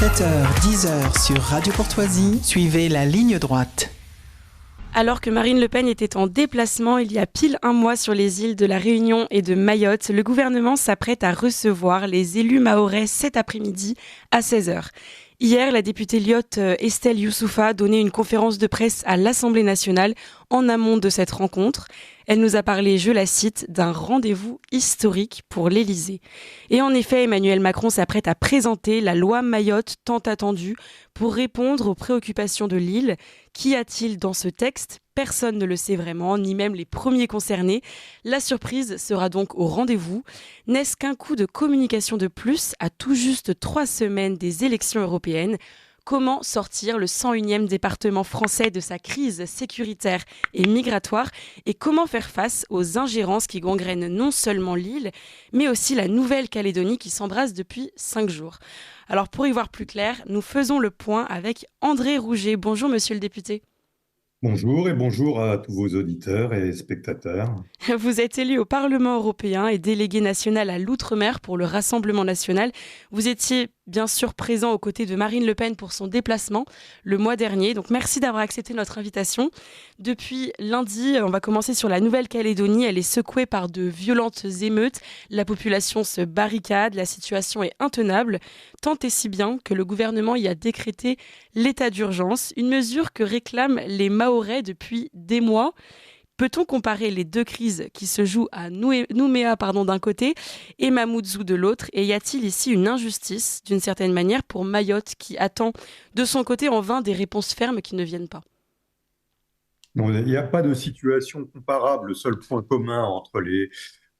7h-10h sur Radio Courtoisie, suivez la ligne droite. Alors que Marine Le Pen était en déplacement il y a pile un mois sur les îles de la Réunion et de Mayotte, le gouvernement s'apprête à recevoir les élus mahorais cet après-midi à 16h. Hier, la députée lyote Estelle Youssoufa a donné une conférence de presse à l'Assemblée nationale en amont de cette rencontre. Elle nous a parlé, je la cite, d'un rendez-vous historique pour l'Élysée. Et en effet, Emmanuel Macron s'apprête à présenter la loi Mayotte tant attendue pour répondre aux préoccupations de l'île. Qu'y a-t-il dans ce texte ? Personne ne le sait vraiment, ni même les premiers concernés. La surprise sera donc au rendez-vous. N'est-ce qu'un coup de communication de plus à tout juste 3 semaines des élections européennes ? Comment sortir le 101e département français de sa crise sécuritaire et migratoire et comment faire face aux ingérences qui gangrènent non seulement l'île, mais aussi la Nouvelle-Calédonie qui s'embrase depuis 5 jours. Alors pour y voir plus clair, nous faisons le point avec André Rouget. Bonjour monsieur le député. Bonjour et bonjour à tous vos auditeurs et spectateurs. Vous êtes élu au Parlement européen et délégué national à l'Outre-mer pour le Rassemblement national. Vous étiez bien sûr présent aux côtés de Marine Le Pen pour son déplacement le mois dernier. Donc merci d'avoir accepté notre invitation. Depuis lundi, on va commencer sur la Nouvelle-Calédonie. Elle est secouée par de violentes émeutes. La population se barricade. La situation est intenable. Tant et si bien que le gouvernement y a décrété l'état d'urgence. Une mesure que réclament les Mahorais depuis des mois. Peut-on comparer les deux crises qui se jouent à Nouméa d'un côté et Mamoudzou de l'autre ? Et y a-t-il ici une injustice, d'une certaine manière, pour Mayotte qui attend de son côté en vain des réponses fermes qui ne viennent pas ? Non, il n'y a pas de situation comparable. Le seul point commun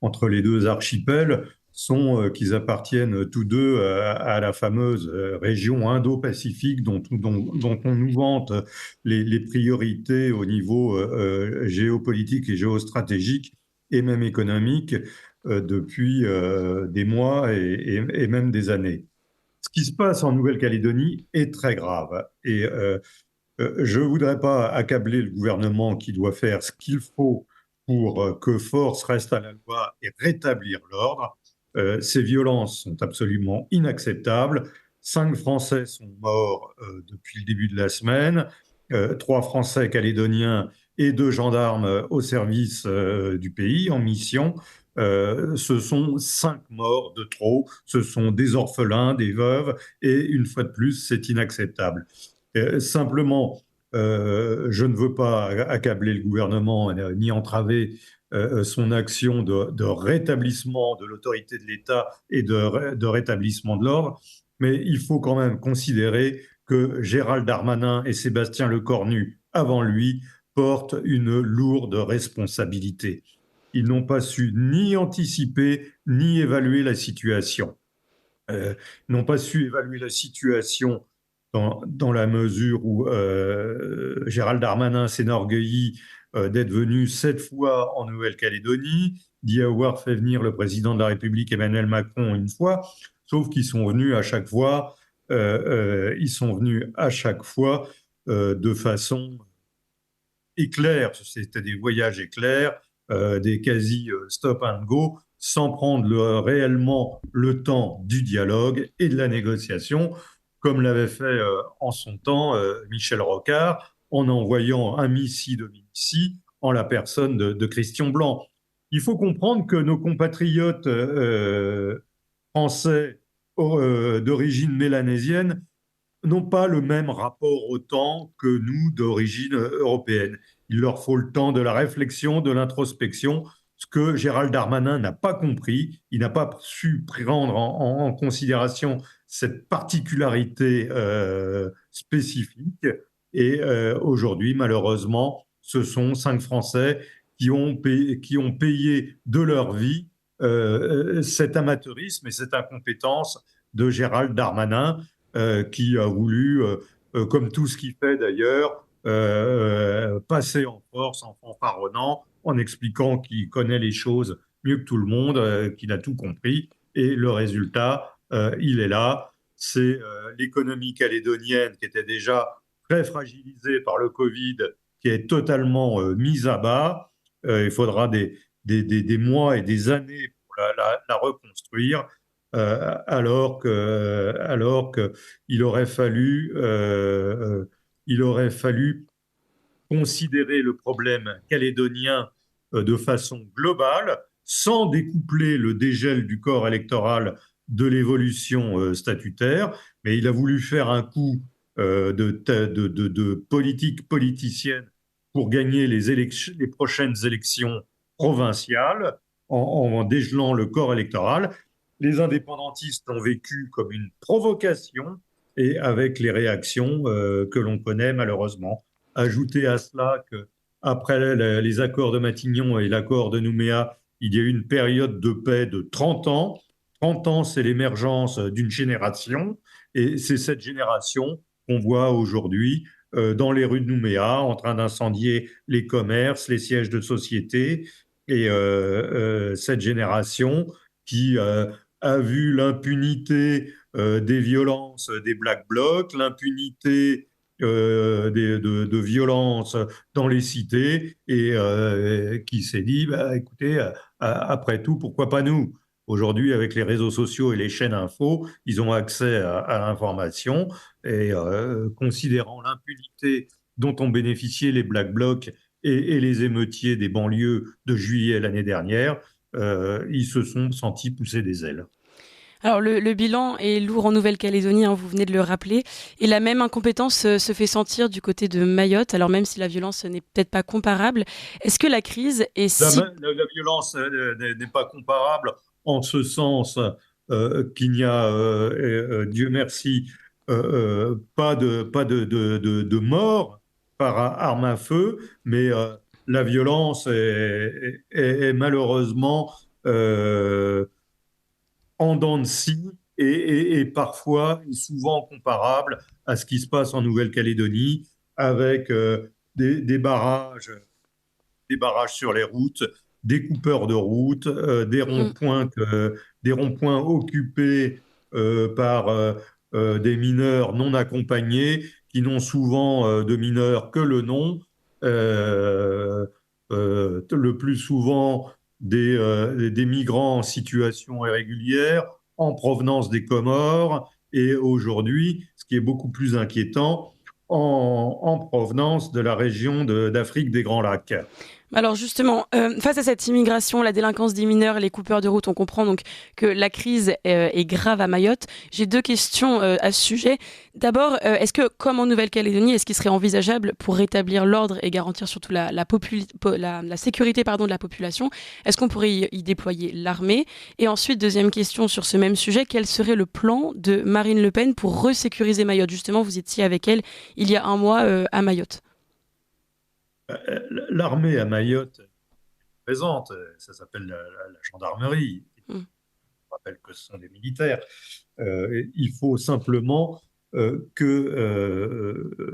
entre les deux archipels sont qu'ils appartiennent tous deux à la fameuse région Indo-Pacifique dont on nous vante les priorités au niveau géopolitique et géostratégique et même économique depuis des mois et même des années. Ce qui se passe en Nouvelle-Calédonie est très grave et je ne voudrais pas accabler le gouvernement qui doit faire ce qu'il faut pour que force reste à la loi et rétablir l'ordre. Ces violences sont absolument inacceptables. 5 Français sont morts depuis le début de la semaine, 3 Français calédoniens et 2 gendarmes au service du pays en mission. Ce sont 5 morts de trop, ce sont des orphelins, des veuves, et une fois de plus, c'est inacceptable. Simplement, je ne veux pas accabler le gouvernement ni entraver son action de rétablissement de l'autorité de l'État et de rétablissement de l'ordre, mais il faut quand même considérer que Gérald Darmanin et Sébastien Lecornu, avant lui, portent une lourde responsabilité. Ils n'ont pas su ni anticiper ni évaluer la situation. N'ont pas su évaluer la situation dans la mesure où Gérald Darmanin s'enorgueillit d'être venu 7 fois en Nouvelle-Calédonie, d'y avoir fait venir le président de la République Emmanuel Macron une fois, sauf qu'ils sont venus à chaque fois, de façon éclair. C'était des voyages éclairs, des quasi stop and go, sans prendre réellement le temps du dialogue et de la négociation, comme l'avait fait en son temps Michel Rocard, en envoyant un missi dominici en la personne de Christian Blanc. Il faut comprendre que nos compatriotes français d'origine mélanésienne n'ont pas le même rapport au temps que nous d'origine européenne. Il leur faut le temps de la réflexion, de l'introspection, ce que Gérald Darmanin n'a pas compris. Il n'a pas su prendre en considération cette particularité spécifique. Et aujourd'hui, malheureusement, ce sont 5 Français qui ont payé de leur vie cet amateurisme et cette incompétence de Gérald Darmanin, qui a voulu, comme tout ce qu'il fait d'ailleurs, passer en force, en fanfaronnant, en expliquant qu'il connaît les choses mieux que tout le monde, qu'il a tout compris. Et le résultat, il est là. C'est l'économie calédonienne qui était déjà très fragilisée par le Covid, qui est totalement mise à bas. Il faudra des mois et des années pour la reconstruire. alors que il aurait fallu considérer le problème calédonien de façon globale, sans découpler le dégel du corps électoral de l'évolution statutaire, mais il a voulu faire un coup de politique politicienne pour gagner les prochaines élections provinciales en dégelant le corps électoral. Les indépendantistes l'ont vécu comme une provocation et avec les réactions que l'on connaît malheureusement. Ajouter à cela qu'après les accords de Matignon et l'accord de Nouméa, il y a eu une période de paix de 30 ans. 30 ans, c'est l'émergence d'une génération, et c'est cette génération qu'on voit aujourd'hui dans les rues de Nouméa, en train d'incendier les commerces, les sièges de société, et cette génération qui a vu l'impunité des violences des Black Blocs, l'impunité de violences dans les cités, et qui s'est dit, bah, écoutez, après tout, pourquoi pas nous? Aujourd'hui, avec les réseaux sociaux et les chaînes info, ils ont accès à l'information, et considérant l'impunité dont ont bénéficié les Black Blocs et les émeutiers des banlieues de juillet l'année dernière, ils se sont sentis pousser des ailes. Alors le bilan est lourd en Nouvelle-Calédonie, hein, vous venez de le rappeler, et la même incompétence se fait sentir du côté de Mayotte, alors même si la violence n'est peut-être pas comparable. Est-ce que la crise est si... La violence n'est pas comparable en ce sens qu'il n'y a, Dieu merci, pas de mort par arme à feu, mais la violence est malheureusement en dents de scie, et parfois et souvent comparable à ce qui se passe en Nouvelle-Calédonie, avec des barrages sur les routes, des coupeurs de routes, Mm. des ronds-points occupés par des mineurs non accompagnés, qui n'ont souvent de mineurs que le nom, le plus souvent des migrants en situation irrégulière, en provenance des Comores, et aujourd'hui, ce qui est beaucoup plus inquiétant, en provenance de la région d'Afrique des Grands Lacs. Alors justement, face à cette immigration, la délinquance des mineurs et les coupeurs de route, on comprend donc que la crise est grave à Mayotte. J'ai deux questions à ce sujet. D'abord, est-ce que, comme en Nouvelle-Calédonie, est-ce qu'il serait envisageable pour rétablir l'ordre et garantir surtout la sécurité de la population, est-ce qu'on pourrait y déployer l'armée? Et ensuite, deuxième question sur ce même sujet, quel serait le plan de Marine Le Pen pour resécuriser Mayotte? Justement, vous étiez avec elle il y a un mois à Mayotte. L'armée à Mayotte est présente, ça s'appelle la gendarmerie. Mm. Je rappelle que ce sont des militaires. Il faut simplement que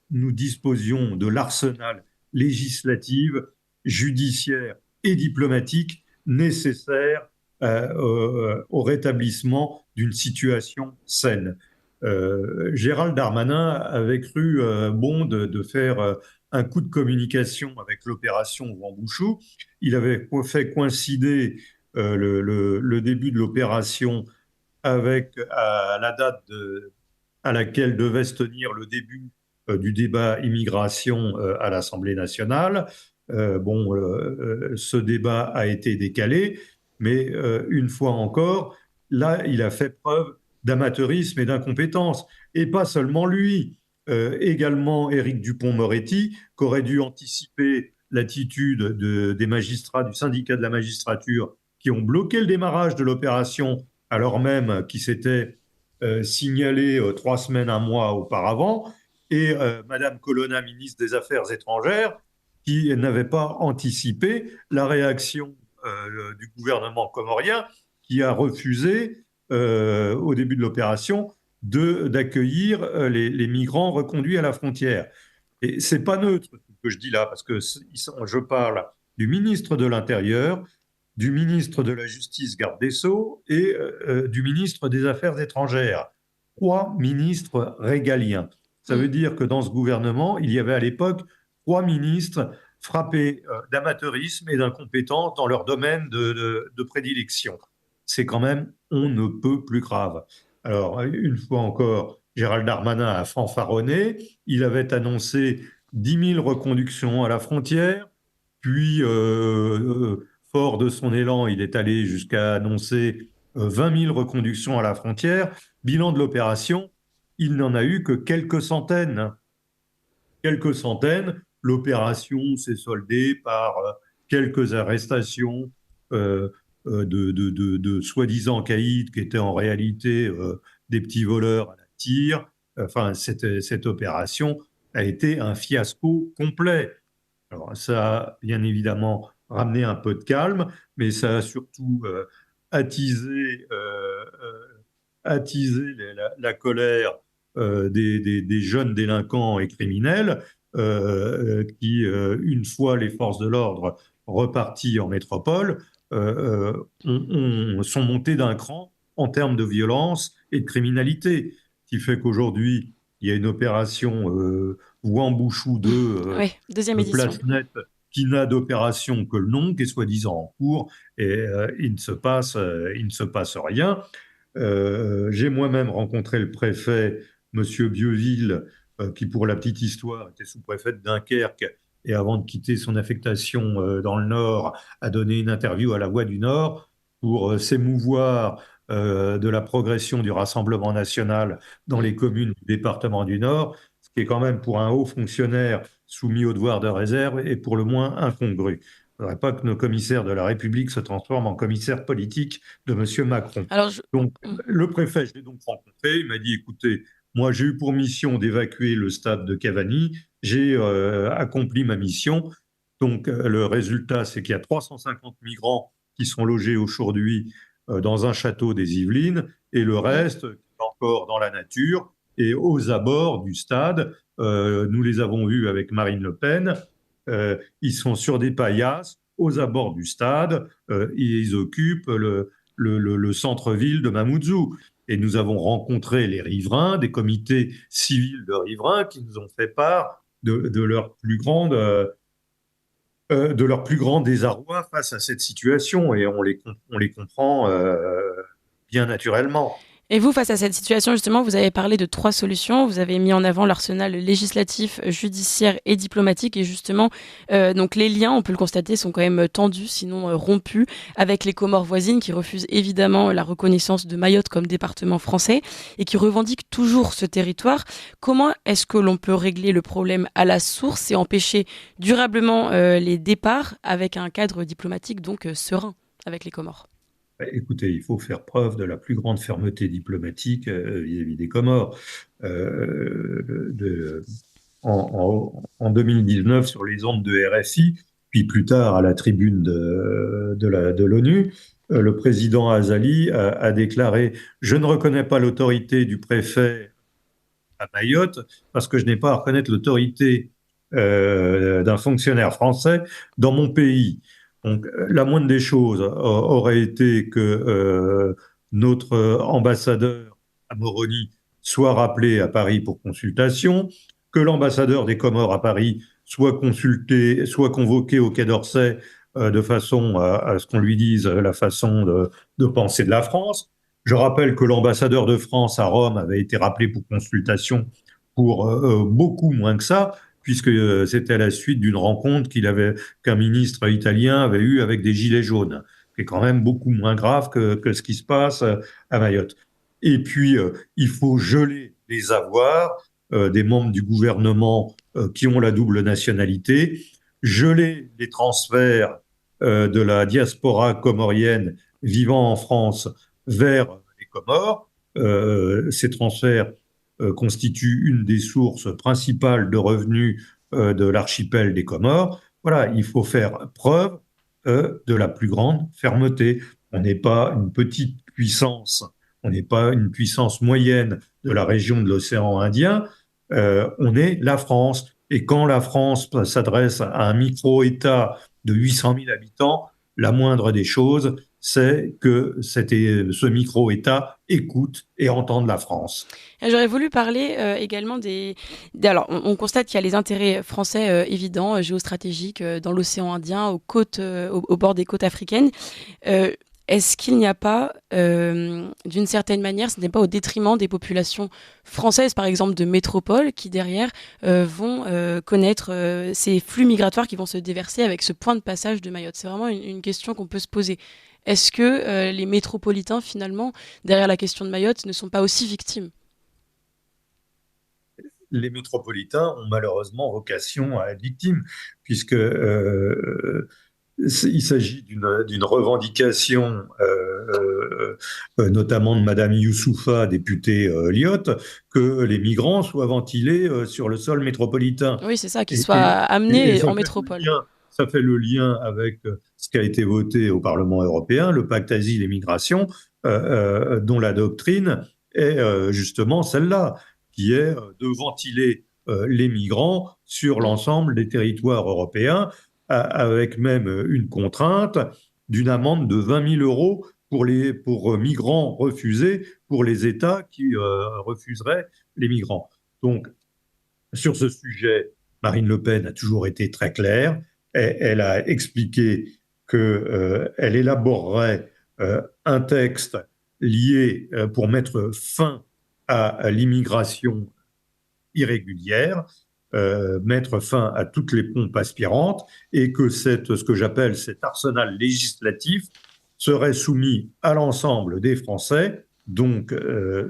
nous disposions de l'arsenal législatif, judiciaire et diplomatique nécessaire au rétablissement d'une situation saine. Gérald Darmanin avait cru bon de faire un coup de communication avec l'opération Wambouchou. Il avait fait coïncider le début de l'opération avec la date à laquelle devait se tenir le début du débat immigration à l'Assemblée nationale. Ce débat a été décalé, mais une fois encore, là, il a fait preuve d'amateurisme et d'incompétence. Et pas seulement lui, également Éric Dupond-Moretti, qu'aurait dû anticiper l'attitude des magistrats du syndicat de la magistrature, qui ont bloqué le démarrage de l'opération alors même qu'il s'était signalé 3 semaines, un mois auparavant, et Madame Colonna, ministre des Affaires étrangères, qui n'avait pas anticipé la réaction du gouvernement comorien, qui a refusé au début de l'opération d'accueillir les migrants reconduits à la frontière. Et c'est pas neutre ce que je dis là, parce que je parle du ministre de l'Intérieur, du ministre de la Justice, garde des Sceaux, et du ministre des Affaires étrangères. 3 ministres régaliens. Ça veut dire que dans ce gouvernement, il y avait à l'époque 3 ministres frappés d'amateurisme et d'incompétence dans leur domaine de prédilection. c'est quand même on ne peut plus grave. Alors, une fois encore, Gérald Darmanin a fanfaronné. Il avait annoncé 10 000 reconductions à la frontière, puis, fort de son élan, il est allé jusqu'à annoncer 20 000 reconductions à la frontière. Bilan de l'opération, il n'en a eu que quelques centaines. Quelques centaines. L'opération s'est soldée par quelques arrestations euh, de soi-disant caïds qui étaient en réalité des petits voleurs à la tire. Enfin, cette opération a été un fiasco complet. Alors, ça a bien évidemment ramené un peu de calme, mais ça a surtout attisé, attisé la colère des jeunes délinquants et criminels qui, une fois les forces de l'ordre reparties en métropole, sont montés d'un cran en termes de violence et de criminalité, ce qui fait qu'aujourd'hui, il y a une opération Ouambouchou 2 Oui, deuxième de édition. place nette qui n'a d'opération que le nom, qui est soi-disant en cours, et il ne se passe rien. J'ai moi-même rencontré le préfet, Monsieur Bieuville, qui, pour la petite histoire, était sous-préfet de Dunkerque et avant de quitter son affectation dans le Nord, a donné une interview à La Voix du Nord pour s'émouvoir de la progression du Rassemblement national dans les communes du département du Nord, ce qui est quand même pour un haut fonctionnaire soumis au devoir de réserve et pour le moins incongru. Il ne faudrait pas que nos commissaires de la République se transforment en commissaires politiques de M. Macron. Alors, Donc, le préfet, je l'ai donc rencontré, il m'a dit, écoutez, moi j'ai eu pour mission d'évacuer le stade de Cavani, j'ai accompli ma mission. Donc, le résultat, c'est qu'il y a 350 migrants qui sont logés aujourd'hui dans un château des Yvelines, et le reste est encore dans la nature et aux abords du stade. Nous les avons vus avec Marine Le Pen. Ils sont sur des paillasses aux abords du stade. Ils occupent le centre-ville de Mamoudzou. Et nous avons rencontré les riverains, des comités civils de riverains qui nous ont fait part de leur de leur plus grand désarroi face à cette situation. Et on les comprend bien naturellement. et vous, face à cette situation, justement, vous avez parlé de 3 solutions. Vous avez mis en avant l'arsenal législatif, judiciaire et diplomatique. Et justement, donc les liens, on peut le constater, sont quand même tendus, sinon rompus, avec les Comores voisines qui refusent évidemment la reconnaissance de Mayotte comme département français et qui revendiquent toujours ce territoire. Comment est-ce que l'on peut régler le problème à la source et empêcher durablement les départs avec un cadre diplomatique donc serein avec les Comores? Écoutez, il faut faire preuve de la plus grande fermeté diplomatique vis-à-vis des Comores. De, en 2019, sur les ondes de RFI, puis plus tard à la tribune de l'ONU, le président Azali a déclaré: Je ne reconnais pas l'autorité du préfet à Mayotte parce que je n'ai pas à reconnaître l'autorité d'un fonctionnaire français dans mon pays. Donc, la moindre des choses aurait été que notre ambassadeur à Moroni soit rappelé à Paris pour consultation, que l'ambassadeur des Comores à Paris soit consulté, soit convoqué au Quai d'Orsay de façon à ce qu'on lui dise la façon de penser de la France. Je rappelle que l'ambassadeur de France à Rome avait été rappelé pour consultation pour beaucoup moins que ça, puisque c'était à la suite d'une rencontre qu'un ministre italien avait eue avec des gilets jaunes, qui est quand même beaucoup moins grave que ce qui se passe à Mayotte. Et puis, il faut geler les avoirs des membres du gouvernement qui ont la double nationalité, geler les transferts de la diaspora comorienne vivant en France vers les Comores. Ces transferts constituent une des sources principales de revenus de l'archipel des Comores. Voilà, il faut faire preuve de la plus grande fermeté. On n'est pas une petite puissance, on n'est pas une puissance moyenne de la région de l'océan Indien, on est la France. Et quand la France s'adresse à un micro-État de 800 000 habitants, la moindre des choses, c'est que ce micro-État écoute et entende la France. Et j'aurais voulu parler également alors, on constate qu'il y a les intérêts français évidents, géostratégiques, dans l'océan Indien, aux côtes, au bord des côtes africaines. est-ce qu'il n'y a pas, d'une certaine manière, ce n'est pas au détriment des populations françaises, par exemple de métropole, qui derrière vont connaître ces flux migratoires qui vont se déverser avec ce point de passage de Mayotte? C'est vraiment une question qu'on peut se poser. Est-ce que les métropolitains, finalement, derrière la question de Mayotte, ne sont pas aussi victimes? Les métropolitains ont malheureusement vocation à être victimes, puisque il s'agit d'une revendication, notamment de Madame Youssoufa, députée Lyotte, que les migrants soient ventilés sur le sol métropolitain. Oui, c'est ça, qu'ils Et, soient et- et amenés ça en fait le métropole. lien, ça fait le lien avec ce qui a été voté au Parlement européen, le pacte asile et migration, dont la doctrine est justement celle-là, qui est de ventiler les migrants sur Mm. l'ensemble des territoires européens, avec même une contrainte d'une amende de 20 000 euros pour migrants refusés pour les États qui refuseraient les migrants. Donc, sur ce sujet, Marine Le Pen a toujours été très claire. Elle a expliqué qu'elle élaborerait un texte lié pour mettre fin à l'immigration irrégulière, mettre fin à toutes les pompes aspirantes et que ce que j'appelle cet arsenal législatif serait soumis à l'ensemble des Français, donc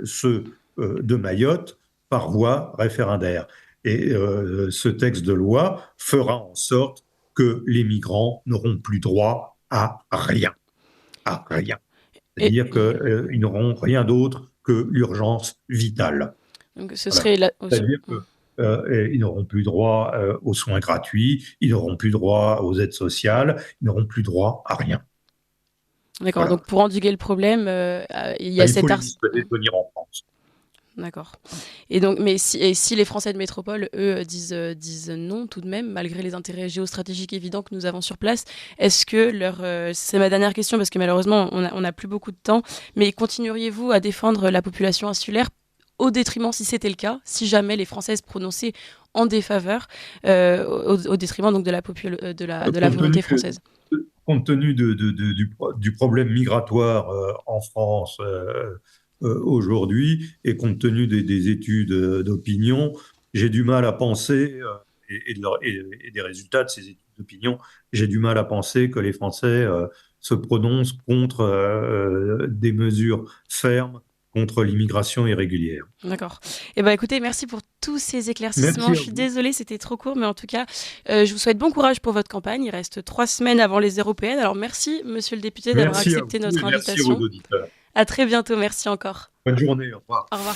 ceux de Mayotte, par voie référendaire. Et ce texte de loi fera en sorte que les migrants n'auront plus droit à rien. À rien. Et C'est-à-dire qu'ils n'auront rien d'autre que l'urgence vitale. donc, ce Voilà. serait C'est-à-dire qu'ils n'auront plus droit aux soins gratuits, ils n'auront plus droit aux aides sociales, ils n'auront plus droit à rien. D'accord. Voilà. Donc, pour endiguer le problème, il y a Il faut cet les dissuader de venir en France. D'accord. Et donc, mais si les Français de métropole, eux, disent non tout de même, malgré les intérêts géostratégiques évidents que nous avons sur place, est-ce que c'est ma dernière question parce que malheureusement on n'a plus beaucoup de temps, mais continueriez-vous à défendre la population insulaire au détriment, si c'était le cas, si jamais les Français se prononçaient en défaveur, au détriment donc de la Compte volonté tenu, française? compte tenu du problème migratoire en France aujourd'hui et compte tenu des études d'opinion, j'ai du mal à penser, et des résultats de ces études d'opinion, j'ai du mal à penser que les Français se prononcent contre des mesures fermes contre l'immigration irrégulière. D'accord. Eh ben, écoutez, merci pour tous ces éclaircissements. Merci Je à suis vous. désolée, c'était trop court, mais en tout cas, je vous souhaite bon courage pour votre campagne. Il reste 3 semaines avant les européennes. Alors, merci, monsieur le député, d'avoir Merci à accepté vous notre et merci à vos invitation. auditeurs. À très bientôt. Merci encore. Bonne journée, au revoir. Au revoir.